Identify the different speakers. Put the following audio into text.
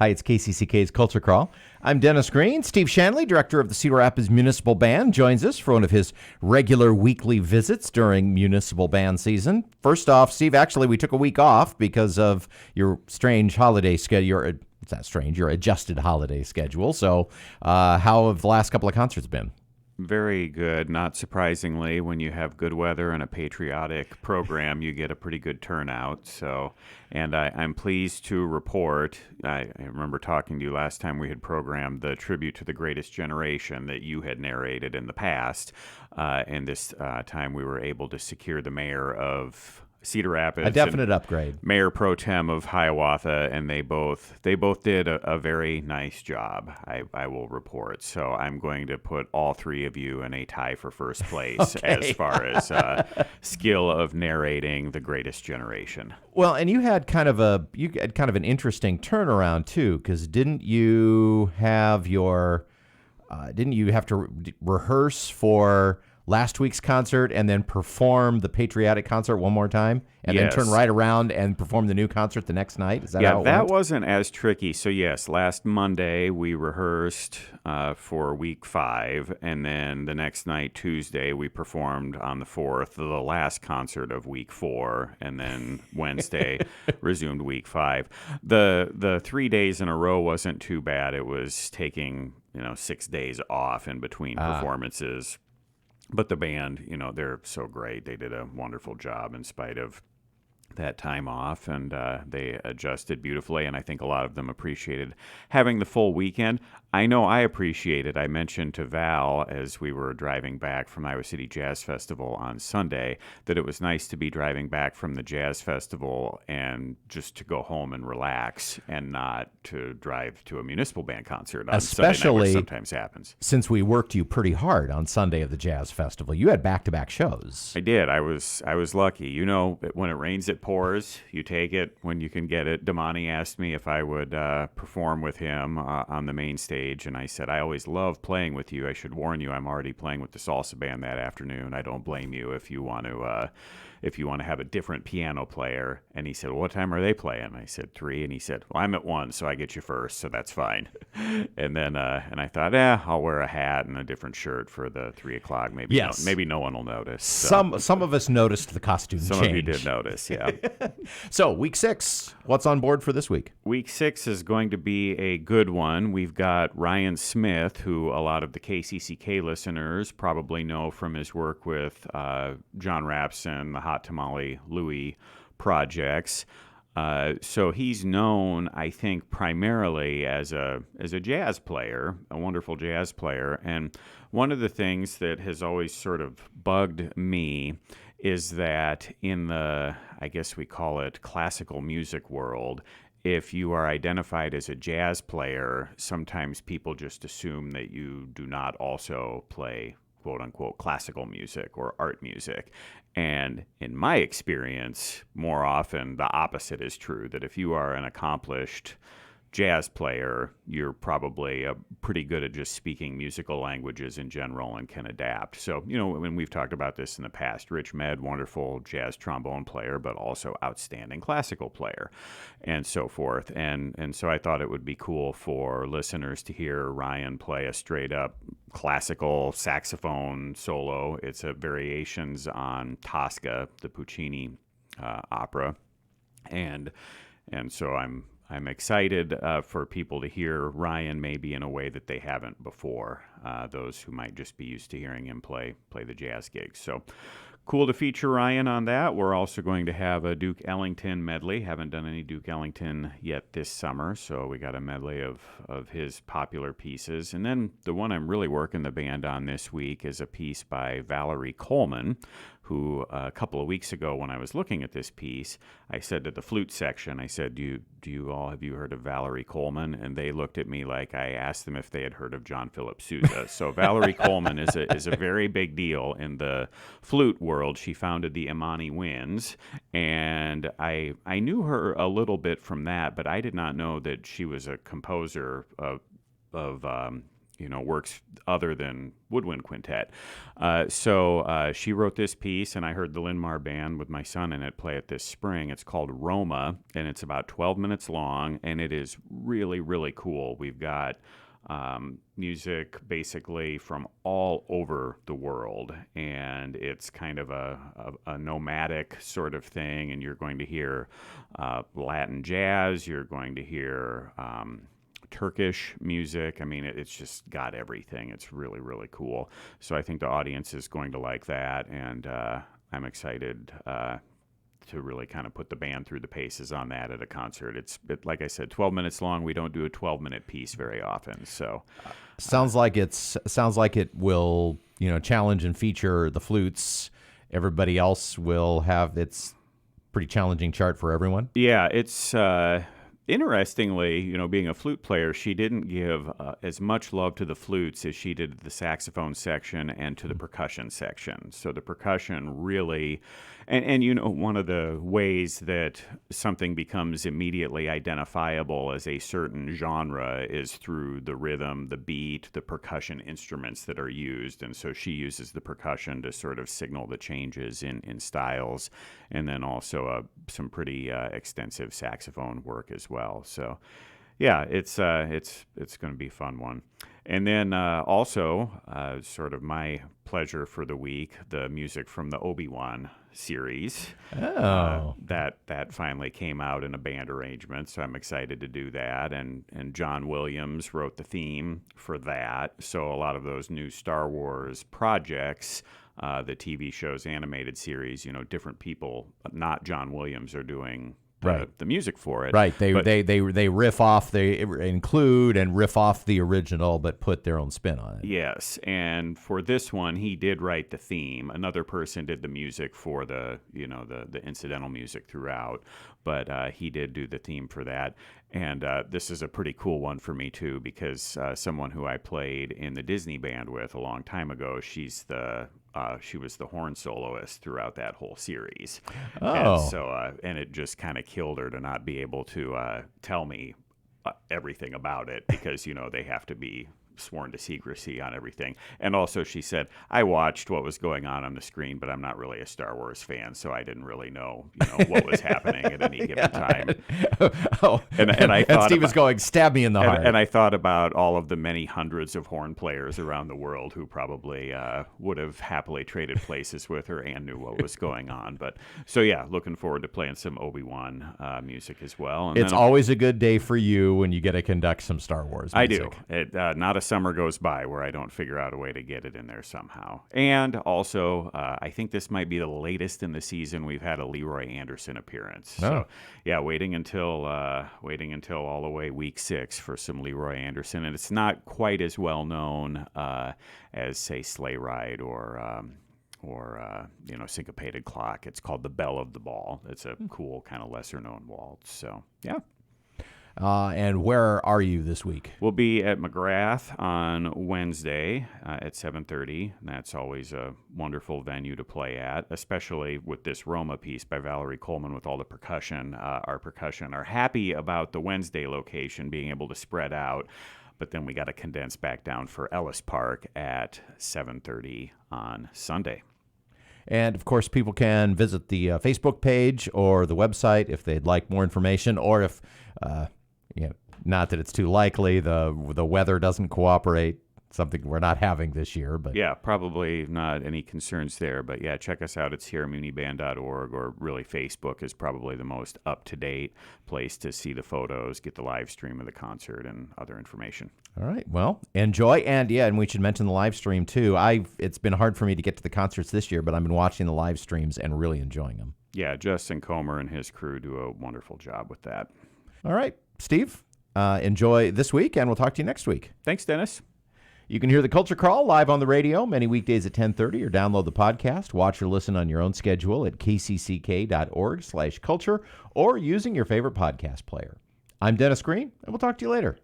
Speaker 1: Hi, it's KCCK's Culture Crawl. I'm Dennis Green. Steve Shanley, director of the Cedar Rapids Municipal Band, joins us for one of his regular weekly visits during municipal band season. First off, Steve, actually, we took a week off because of your strange holiday schedule. It's not strange, your adjusted holiday schedule. So how have the last couple of concerts been?
Speaker 2: Very good. Not surprisingly, when you have good weather and a patriotic program, you get a pretty good turnout. And I'm pleased to report, I remember talking to you last time we had programmed the tribute to the greatest generation that you had narrated in the past. And this time we were able to secure the mayor of Cedar Rapids,
Speaker 1: A definite upgrade.
Speaker 2: Mayor Pro Tem of Hiawatha, and they both did a very nice job, I will report. So I'm going to put all three of you in a tie for first place as far as skill of narrating the greatest generation.
Speaker 1: Well, and you had kind of an interesting turnaround too, because didn't you have to rehearse for last week's concert and then perform the patriotic concert one more time and then turn right around and perform the new concert the next night? Is that how it
Speaker 2: that
Speaker 1: went?
Speaker 2: wasn't as tricky. So yes, last Monday we rehearsed for week 5, and then the next night, Tuesday, we performed on the 4th, the last concert of week 4, and then Wednesday resumed week 5. The 3 days in a row wasn't too bad. It was taking 6 days off in between performances. But the band, they're so great. They did a wonderful job in spite of that time off, and they adjusted beautifully, and I think a lot of them appreciated having the full weekend. I know I appreciated. I mentioned to Val as we were driving back from Iowa City Jazz Festival on Sunday that it was nice to be driving back from the Jazz Festival and just to go home and relax and not to drive to a municipal band concert on Sunday night, which sometimes happens.
Speaker 1: Since we worked you pretty hard on Sunday of the Jazz Festival. You had back-to-back shows.
Speaker 2: I did. I was lucky. When it rains, it pours. You take it when you can get it. Damani asked me if I would perform with him on the main stage, and I said, I always love playing with you. I should warn you, I'm already playing with the salsa band that afternoon. I don't blame you if you want to have a different piano player. And he said, well, what time are they playing? I said 3, and he said, well, I'm at 1, so I get you first, so that's fine. And then and I thought, I'll wear a hat and a different shirt for the 3 o'clock. Maybe maybe no one will notice. So.
Speaker 1: Some of us noticed the costume
Speaker 2: change.
Speaker 1: Some
Speaker 2: of you did notice, yeah.
Speaker 1: So week 6, what's on board for this week? Week
Speaker 2: 6 is going to be a good one. We've got Ryan Smith, who a lot of the KCCK listeners probably know from his work with John Rapson, the Hot Tamale Louie projects. So he's known, I think, primarily as a jazz player, a wonderful jazz player. And one of the things that has always sort of bugged me is that in the, I guess we call it classical music world, if you are identified as a jazz player, sometimes people just assume that you do not also play quote-unquote classical music or art music. And in my experience, more often the opposite is true, that if you are an accomplished jazz player, you're probably pretty good at just speaking musical languages in general and can adapt. So, when we've talked about this in the past, Rich Med, wonderful jazz trombone player, but also outstanding classical player and so forth. And so I thought it would be cool for listeners to hear Ryan play a straight up classical saxophone solo. It's a variations on Tosca, the Puccini opera. And so I'm excited for people to hear Ryan maybe in a way that they haven't before, those who might just be used to hearing him play the jazz gigs. So cool to feature Ryan on that. We're also going to have a Duke Ellington medley. Haven't done any Duke Ellington yet this summer, so we got a medley of his popular pieces. And then the one I'm really working the band on this week is a piece by Valerie Coleman, who a couple of weeks ago when I was looking at this piece, I said to the flute section, I said, have you heard of Valerie Coleman? And they looked at me like I asked them if they had heard of John Philip Sousa. So Valerie Coleman is a very big deal in the flute world. She founded the Imani Winds, and I knew her a little bit from that, but I did not know that she was a composer of works other than woodwind quintet. So she wrote this piece, and I heard the Linmar Band with my son in it play it this spring. It's called Roma, and it's about 12 minutes long, and it is really, really cool. We've got music basically from all over the world, and it's kind of a nomadic sort of thing, and you're going to hear Latin jazz, you're going to hear Turkish music. I mean, it's just got everything. It's really, really cool. So I think the audience is going to like that, and I'm excited to really kind of put the band through the paces on that at a concert. It's like I said, 12 minutes long. We don't do a 12-minute piece very often. So
Speaker 1: sounds like it will, challenge and feature the flutes. Everybody else will have its pretty challenging chart for everyone.
Speaker 2: Yeah, it's interestingly, being a flute player, she didn't give as much love to the flutes as she did the saxophone section and to the percussion section. So the percussion really, and one of the ways that something becomes immediately identifiable as a certain genre is through the rhythm, the beat, the percussion instruments that are used. And so she uses the percussion to sort of signal the changes in styles, and then also some pretty extensive saxophone work as well. So, yeah, it's going to be a fun one. And then also, sort of my pleasure for the week, the music from the Obi Wan series.
Speaker 1: Oh,
Speaker 2: that finally came out in a band arrangement, so I'm excited to do that. And John Williams wrote the theme for that. So a lot of those new Star Wars projects, the TV shows, animated series, different people, not John Williams, are doing the music for it.
Speaker 1: Right. They riff off, they include and riff off the original, but put their own spin on it.
Speaker 2: Yes. And for this one, he did write the theme. Another person did the music for the incidental music throughout, but he did do the theme for that. And this is a pretty cool one for me, too, because someone who I played in the Disney band with a long time ago, she was the horn soloist throughout that whole series.
Speaker 1: Oh.
Speaker 2: And so, and it just kind of killed her to not be able to tell me everything about it, because, they have to be sworn to secrecy on everything. And also she said, I watched what was going on the screen, but I'm not really a Star Wars fan, so I didn't really know, what was happening at any given time.
Speaker 1: Oh,
Speaker 2: and I thought
Speaker 1: Steve was going, stab me in the heart.
Speaker 2: And I thought about all of the many hundreds of horn players around the world who probably would have happily traded places with her and knew what was going on. But so, yeah, looking forward to playing some Obi-Wan music as well. And
Speaker 1: it's always a good day for you when you get to conduct some Star Wars music.
Speaker 2: I do. Not a summer goes by where I don't figure out a way to get it in there somehow. And also, I think this might be the latest in the season we've had a Leroy Anderson appearance.
Speaker 1: Oh.
Speaker 2: So, yeah, waiting until all the way week 6 for some Leroy Anderson, and it's not quite as well known as, say, Sleigh Ride or Syncopated Clock. It's called the Belle of the Ball. It's a cool kind of lesser known waltz. So, yeah.
Speaker 1: And where are you this week?
Speaker 2: We'll be at McGrath on Wednesday at 7:30. That's always a wonderful venue to play at, especially with this Roma piece by Valerie Coleman with all the percussion. Our percussion are happy about the Wednesday location being able to spread out, but then we got to condense back down for Ellis Park at 7:30 on Sunday.
Speaker 1: And, of course, people can visit the Facebook page or the website if they'd like more information, or if not that it's too likely, the weather doesn't cooperate, something we're not having this year. But
Speaker 2: yeah, probably not any concerns there. But yeah, check us out at sierramuniband.org, or really Facebook is probably the most up-to-date place to see the photos, get the live stream of the concert, and other information.
Speaker 1: All right. Well, enjoy. And we should mention the live stream, too. It's been hard for me to get to the concerts this year, but I've been watching the live streams and really enjoying them.
Speaker 2: Yeah, Justin Comer and his crew do a wonderful job with that.
Speaker 1: All right. Steve, enjoy this week, and we'll talk to you next week.
Speaker 2: Thanks, Dennis.
Speaker 1: You can hear the Culture Crawl live on the radio many weekdays at 10:30, or download the podcast, watch or listen on your own schedule at kcck.org/culture, or using your favorite podcast player. I'm Dennis Green, and we'll talk to you later.